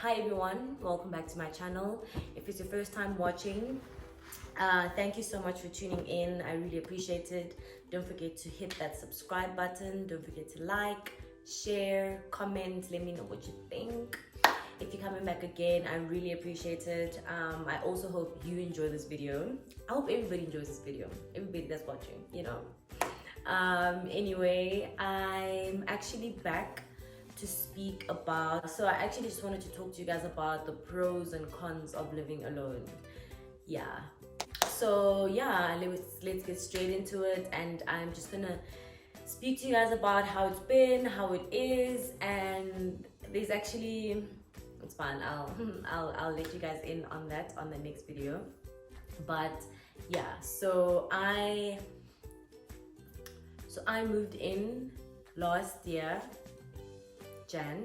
Hi everyone, welcome back to my channel. If it's your first time watching, thank you so much for tuning in. I really appreciate it. Don't forget to hit that subscribe button. Don't forget to like, share, comment, let me know what you think. If you're coming back again, I really appreciate it. I also hope you enjoy this video. I hope everybody enjoys this video, everybody that's watching, anyway, I'm actually back to speak about, so I actually just wanted to talk to you guys about the pros and cons of living alone. Let's get straight into it, and I'm just gonna speak to you guys about how it's been, how it is, and there's actually, it's fine, I'll let you guys in on that on the next video. But yeah, so I moved in last year, Jan,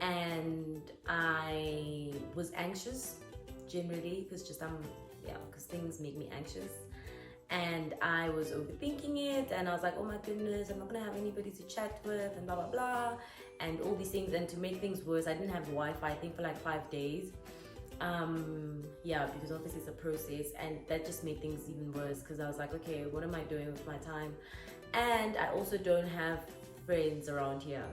and I was anxious generally because because things make me anxious, and I was overthinking it, and I was like, oh my goodness, I'm not gonna have anybody to chat with, and blah blah blah, and all these things. And to make things worse, I didn't have Wi-Fi, I think, for like 5 days. Because obviously it's a process, and that just made things even worse because I was like, okay, what am I doing with my time? And I also don't have friends around here,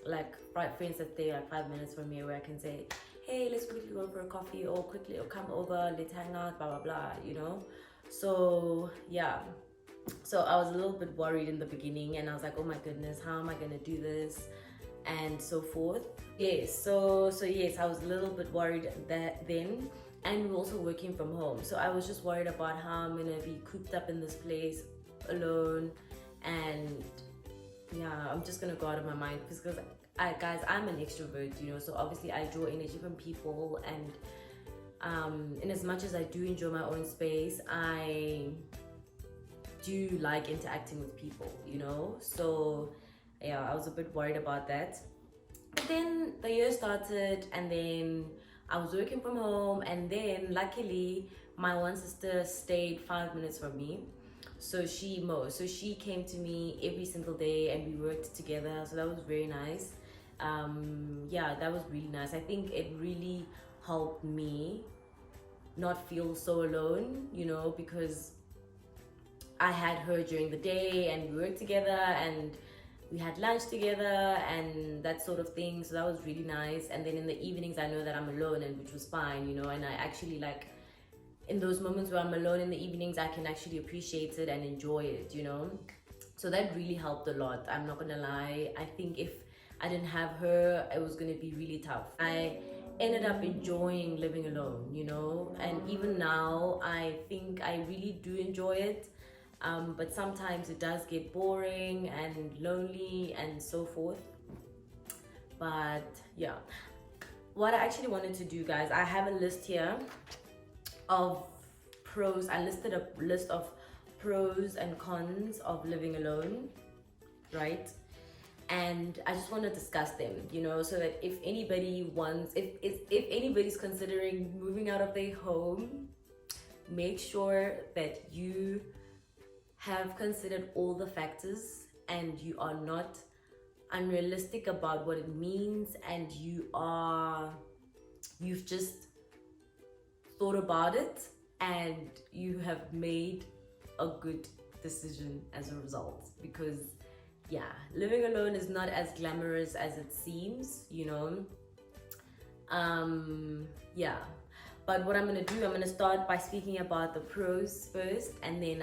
like friends that stay like 5 minutes from here where I can say, hey, let's quickly go for a coffee, or come over, let's hang out, blah blah blah. So yeah, so I was a little bit worried in the beginning, and I was like, oh my goodness, how am I gonna do this, and so forth. So yes, I was a little bit worried that then, and we were also working from home, so I was just worried about how I'm gonna be cooped up in this place alone. And yeah, I'm just gonna go out of my mind because I'm an extrovert, so obviously I draw energy from people, and in as much as I do enjoy my own space, I do like interacting with people, so yeah, I was a bit worried about that. But then the year started, and then I was working from home, and then luckily my one sister stayed 5 minutes from me. So she came to me every single day, and we worked together, so that was very nice. That was really nice. I think it really helped me not feel so alone, because I had her during the day, and we worked together, and we had lunch together, and that sort of thing. So that was really nice. And then in the evenings, I know that I'm alone, and which was fine, and I actually like, in those moments where I'm alone in the evenings, I can actually appreciate it and enjoy it, so that really helped a lot. I'm not gonna lie, I think if I didn't have her, it was gonna be really tough. I ended up enjoying living alone, and even now I think I really do enjoy it. But sometimes it does get boring and lonely and so forth. But yeah, what I actually wanted to do, guys, I have a list here of pros. I listed a list of pros and cons of living alone, right? And I just want to discuss them, so that if anybody wants, if anybody's considering moving out of their home, make sure that you have considered all the factors, and you are not unrealistic about what it means, and you've just thought about it, and you have made a good decision as a result. Because yeah, living alone is not as glamorous as it seems, but what I'm gonna do, I'm gonna start by speaking about the pros first, and then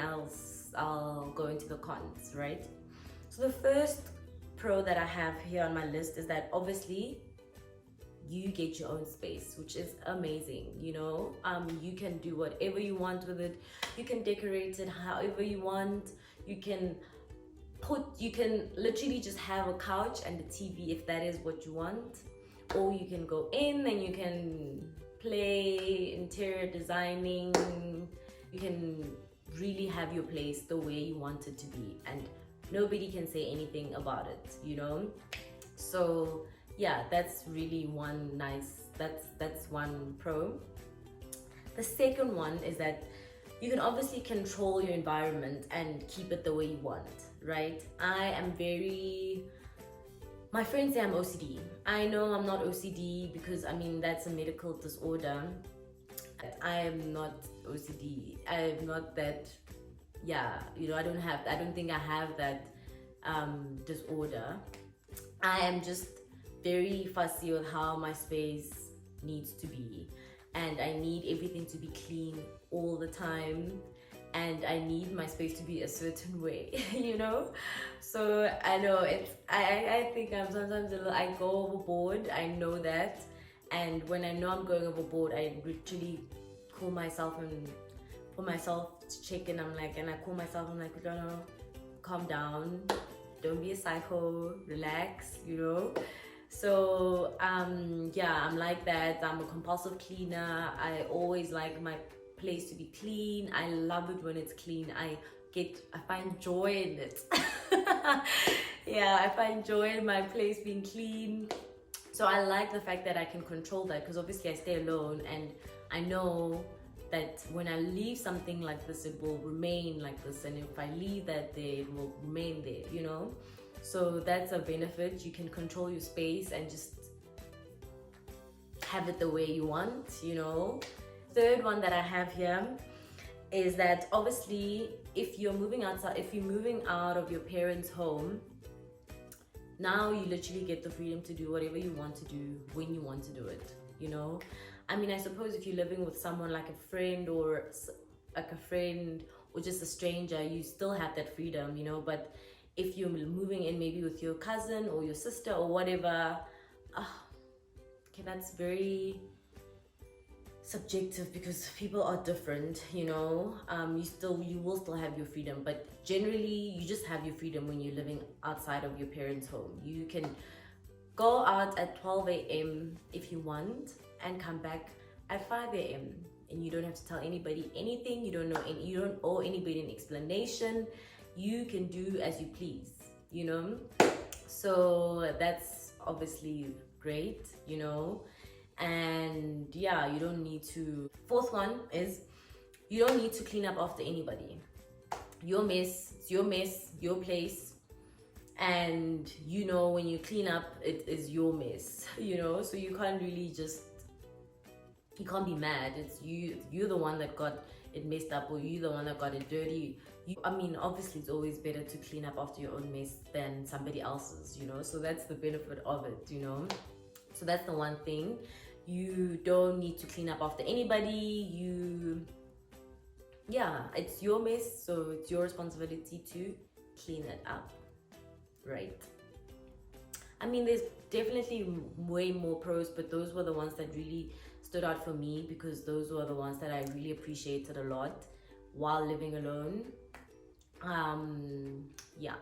I'll go into the cons, right? So the first pro that I have here on my list is that obviously you get your own space, which is amazing. You can do whatever you want with it. You can decorate it however you want. You can literally just have a couch and a TV if that is what you want, or you can go in and you can play interior designing. You can really have your place the way you want it to be, and nobody can say anything about it, so yeah, that's really that's one pro. The second one is that you can obviously control your environment and keep it the way you want, right? I am very My friends say I'm OCD. I know I'm not OCD because I mean that's a medical disorder. I am not OCD. I'm not that. Yeah, you know, I don't think I have that disorder. I am just very fussy with how my space needs to be, and I need everything to be clean all the time, and I need my space to be a certain way, you know. So I know I think I'm sometimes a little, I go overboard. I know that, and when I know I'm going overboard, I literally call myself and put myself to check, and I'm like, and I call myself, I'm like, no, calm down, don't be a psycho, relax, you know. So yeah, I'm like that. I'm a compulsive cleaner. I always like my place to be clean. I love it when it's clean. I find joy in it. Yeah, I find joy in my place being clean. So I like the fact that I can control that, because obviously I stay alone, and I know that when I leave something like this, it will remain like this, and if I leave that there, it will remain there, you know. So that's a benefit. You can control your space and just have it the way you want, you know. Third one that I have here is that obviously if you're moving outside, if you're moving out of your parents' home, now you literally get the freedom to do whatever you want to do when you want to do it, you know. I mean, I suppose if you're living with someone like a friend or just a stranger, you still have that freedom, you know. But if you're moving in maybe with your cousin or your sister or whatever, okay, that's very subjective because people are different, you know. You will still have your freedom, but generally you just have your freedom when you're living outside of your parents' home. You can go out at 12 a.m. if you want and come back at 5 a.m. and you don't have to tell anybody anything. You don't owe anybody an explanation. You can do as you please, you know. So that's obviously great, you know. And yeah, you don't need to. Fourth one is you don't need to clean up after anybody. Your mess, it's your mess, your place, and you know when you clean up, it is your mess, you know. So you can't really you can't be mad. It's you're the one that got it messed up, or you're the one that got it dirty. I mean, obviously it's always better to clean up after your own mess than somebody else's, you know. So that's the benefit of it, you know. So that's the one thing. You don't need to clean up after anybody. Yeah, it's your mess, so it's your responsibility to clean it up, right? I mean, there's definitely way more pros, but those were the ones that really stood out for me, because those were the ones that I really appreciated a lot while living alone. Yeah.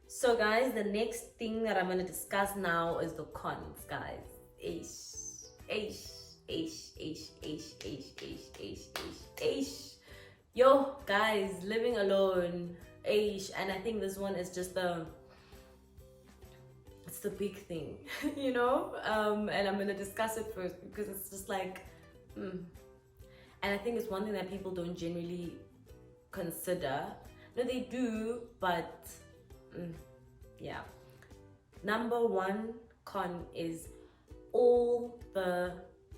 So guys, the next thing that I'm going to discuss now is the cons, guys. Yo, guys, living alone, and I think this one is just it's the big thing, you know. And I'm gonna discuss it first because it's just like, and I think it's one thing that people don't generally consider. No, they do, but yeah. Number one con is all the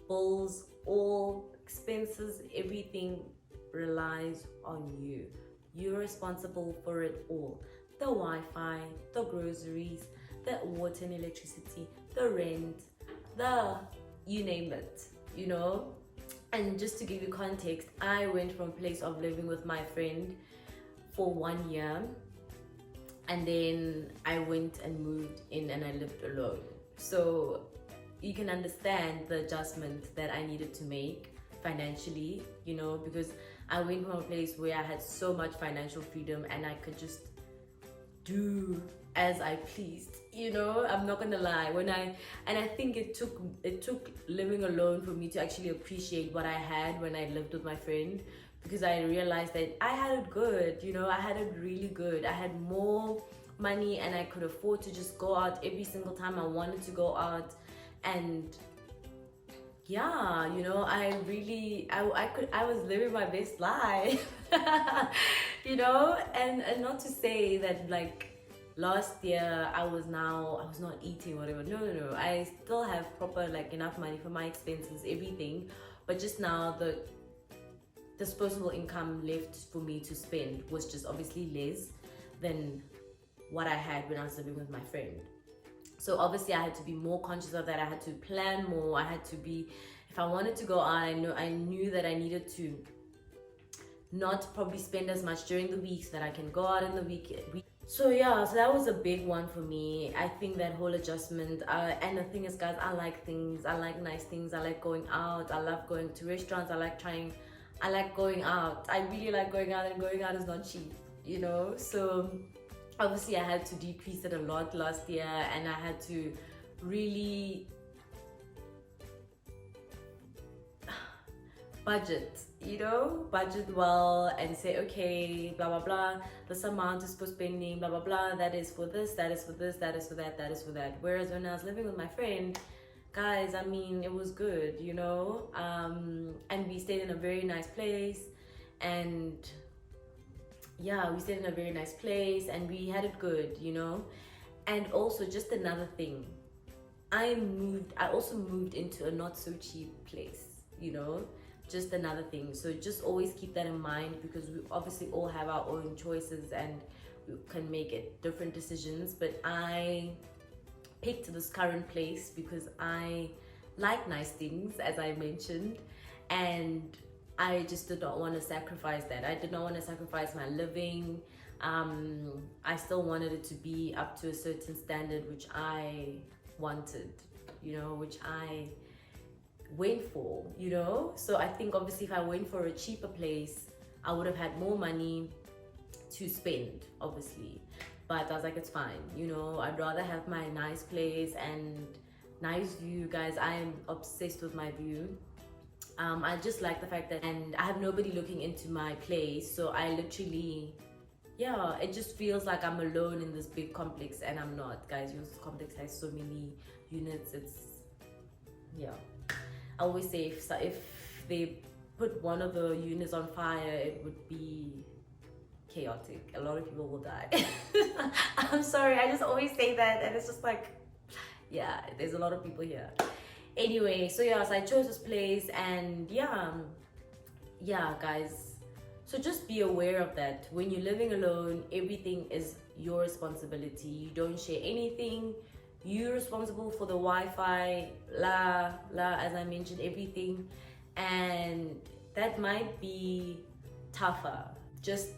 bills, all expenses, everything relies on you. You're responsible for it all. The Wi-Fi, the groceries, the water and electricity, the rent, you name it, you know. And just to give you context, I went from a place of living with my friend for 1 year, and then I went and moved in and I lived alone. So you can understand the adjustment that I needed to make financially, you know, because I went from a place where I had so much financial freedom and I could just do as I pleased, you know. I'm not gonna lie, and I think it took living alone for me to actually appreciate what I had when I lived with my friend, because I realized that I had it good, you know. I had it really good. I had more money and I could afford to just go out every single time I wanted to go out. And yeah, you know, I was living my best life. You know, and not to say that like last year I was not eating whatever. No. I still have proper, like, enough money for my expenses, everything. But just now the disposable income left for me to spend was just obviously less than what I had when I was living with my friend. So obviously I had to be more conscious of that. I had to plan more. I had to be, if I wanted to go out, I knew that I needed to not probably spend as much during the week so that I can go out in the week. So yeah, so that was a big one for me. I think that whole adjustment, and the thing is, guys, I like things. I like nice things. I like going out. I love going to restaurants. I like going out. I really like going out, and going out is not cheap, you know. So obviously I had to decrease it a lot last year, and I had to really budget, budget well, and say, okay, blah blah blah, this amount is for spending, blah blah blah, that is for this, that is for this, that is for that, that is for that. Whereas when I was living with my friend, guys, I mean, it was good, and we stayed in a very nice place, and yeah, we stayed in a very nice place, and we had it good, and also, just another thing, I also moved into a not so cheap place, just another thing. So just always keep that in mind, because we obviously all have our own choices and we can make it different decisions. But I picked this current place because I like nice things, as I mentioned, and I just did not want to sacrifice that. I did not want to sacrifice my living. I still wanted it to be up to a certain standard, which I wanted, which I went for, so I think obviously if I went for a cheaper place, I would have had more money to spend, obviously. But I was like, it's fine, I'd rather have my nice place and nice view. Guys, I am obsessed with my view. I just like the fact that, and I have nobody looking into my place, so I literally, it just feels like I'm alone in this big complex, and I'm not, guys. This complex has so many units. I always say if they put one of the units on fire, it would be chaotic. A lot of people will die. I'm sorry, I just always say that, and it's just like, yeah, there's a lot of people here. Anyway, so yeah, so I chose this place, and yeah, guys. So just be aware of that. When you're living alone, everything is your responsibility. You don't share anything. You're responsible for the Wi-Fi, as I mentioned, everything. And that might be tougher. Just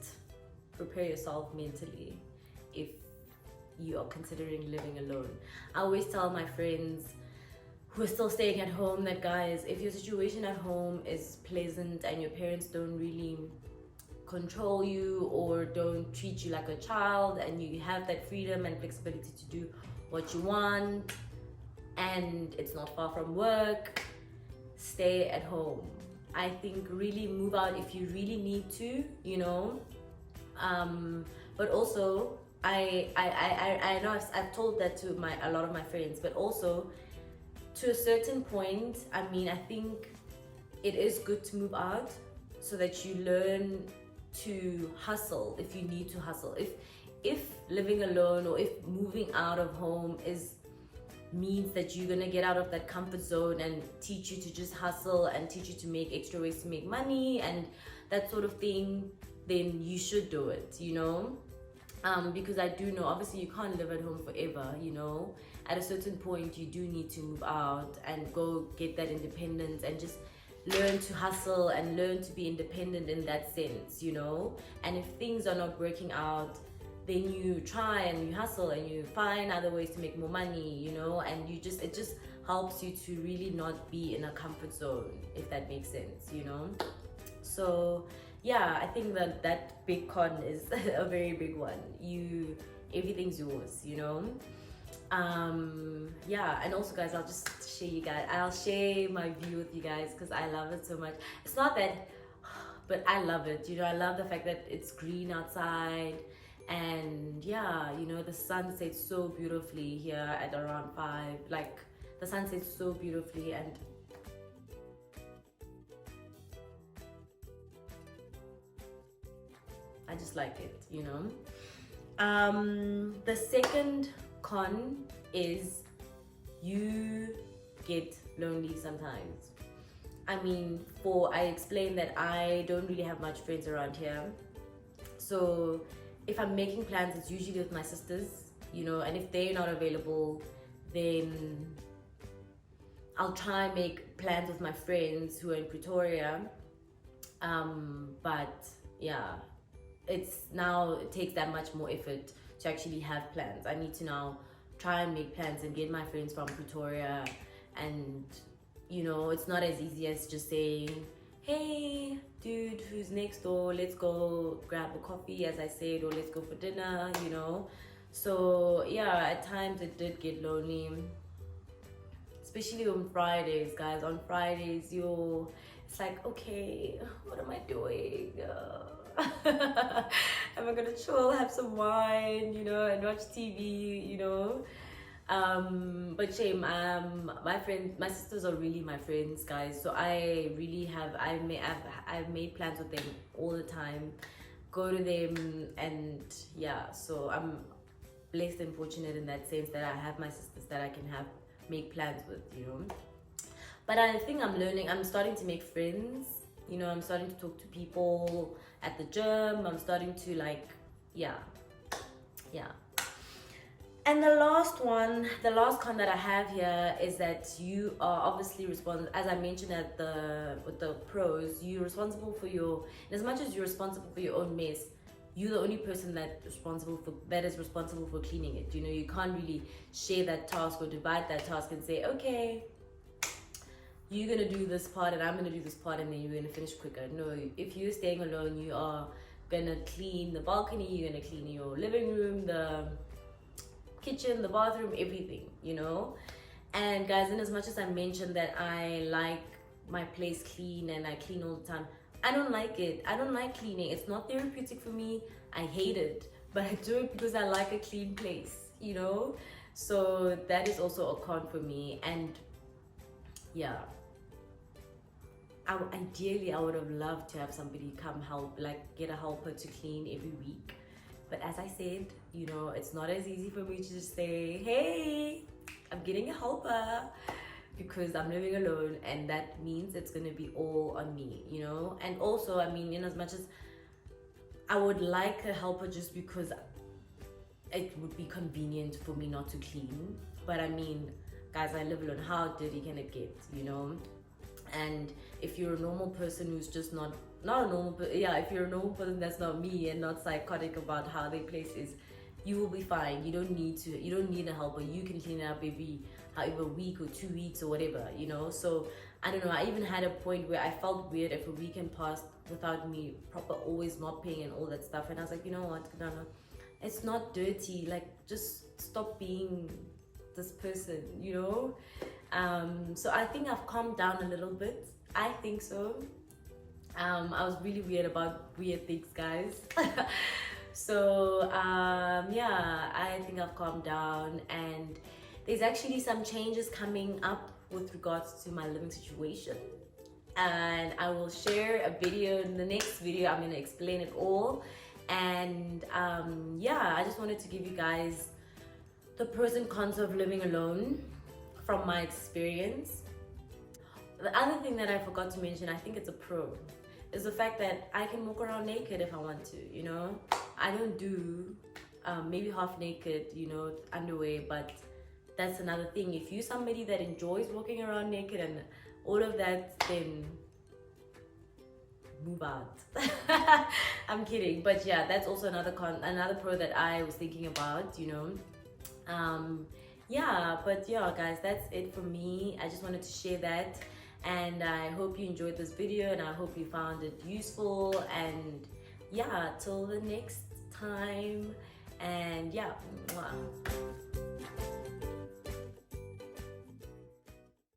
prepare yourself mentally if you are considering living alone. I always tell my friends who are still staying at home that, guys, if your situation at home is pleasant and your parents don't really control you or don't treat you like a child, and you have that freedom and flexibility to do what you want, and it's not far from work, stay at home. I think really move out if you really need to, but also I know I've told that to a lot of my friends, but also to a certain point, I mean, I think it is good to move out so that you learn to hustle if you need to hustle. If living alone or if moving out of home means that you're gonna get out of that comfort zone and teach you to just hustle and teach you to make extra ways to make money and that sort of thing, then you should do it, because I do know obviously you can't live at home forever. At a certain point you do need to move out and go get that independence and just learn to hustle and learn to be independent in that sense, and if things are not working out, then you try and you hustle and you find other ways to make more money, and it just helps you to really not be in a comfort zone, if that makes sense, So yeah, I think that big con is a very big one. Everything's yours, yeah. And also, guys, I'll share my view with you guys because I love it so much. It's not that, but I love it, I love the fact that it's green outside. And yeah, the sun sets so beautifully here at around 5. Like, the sun sets so beautifully, and I just like it, The second con is you get lonely sometimes. I mean, I explained that I don't really have much friends around here. So if I'm making plans, it's usually with my sisters, you know, and if they're not available, then I'll try and make plans with my friends who are in Pretoria. But yeah, it takes that much more effort to actually have plans. I need to now try and make plans and get my friends from Pretoria, and you know, it's not as easy as just saying, hey dude who's next door, let's go grab a coffee, as I said, or let's go for dinner, you know. So yeah, at times it did get lonely, especially on Fridays, guys. On Fridays, it's like, okay, what am I doing? Am I gonna chill, have some wine, you know, and watch TV, you know? But shame, my sisters are really my friends, guys. So I've made plans with them all the time, go to them, and yeah. So I'm blessed and fortunate in that sense that I have my sisters that I can make plans with, you know. But I think I'm starting to make friends, you know. I'm starting to talk to people at the gym. I'm starting to yeah. And the last con that I have here is that you are obviously responsible, as I mentioned with the pros, you're responsible for and as much as you're responsible for your own mess, you're the only person that is responsible for cleaning it. You know, you can't really share that task or divide that task and say, okay, you're gonna do this part and I'm gonna do this part, and then you're gonna finish quicker. No, if you're staying alone, you are gonna clean the balcony, you're gonna clean your living room, the kitchen, the bathroom, everything, you know. And guys, in as much as I mentioned that I like my place clean and I clean all the time, I don't like it. I don't like cleaning. It's not therapeutic for me. I hate it, but I do it because I like a clean place, you know. So that is also a con for me. And yeah, ideally I would have loved to have somebody come help, get a helper to clean every week. But as I said, you know, it's not as easy for me to just say, hey, I'm getting a helper, because I'm living alone, and that means it's going to be all on me, you know. And also, I mean, in as much as I would like a helper just because it would be convenient for me not to clean, but I mean, guys, I live alone. How dirty can it get, you know? And if you're a normal person who's just not a normal person, if you're a normal person that's not me and not psychotic about how their place is, you will be fine. You don't need a helper. You can clean it up however week or 2 weeks or whatever, you know. So I don't know, I even had a point where I felt weird if a weekend passed without me always mopping and all that stuff, and I was like, you know what, no, it's not dirty, just stop being this person, you know. So I think I've calmed down a little bit. I think so. I was really weird about weird things, guys. So yeah, I think I've calmed down, and there's actually some changes coming up with regards to my living situation, and I will share a video. In the next video, I'm going to explain it all. And yeah, I just wanted to give you guys the pros and cons of living alone from my experience. The other thing that I forgot to mention, I think it's a pro, is the fact that I can walk around naked if I want to, you know. I don't do maybe half naked, you know, underwear, but that's another thing. If you're somebody that enjoys walking around naked and all of that, then move out. I'm kidding, but yeah, that's also another pro that I was thinking about, you know. Yeah, but yeah, guys, that's it for me. I just wanted to share that, and I hope you enjoyed this video, and I hope you found it useful. And yeah, till the next time, and yeah, mwah.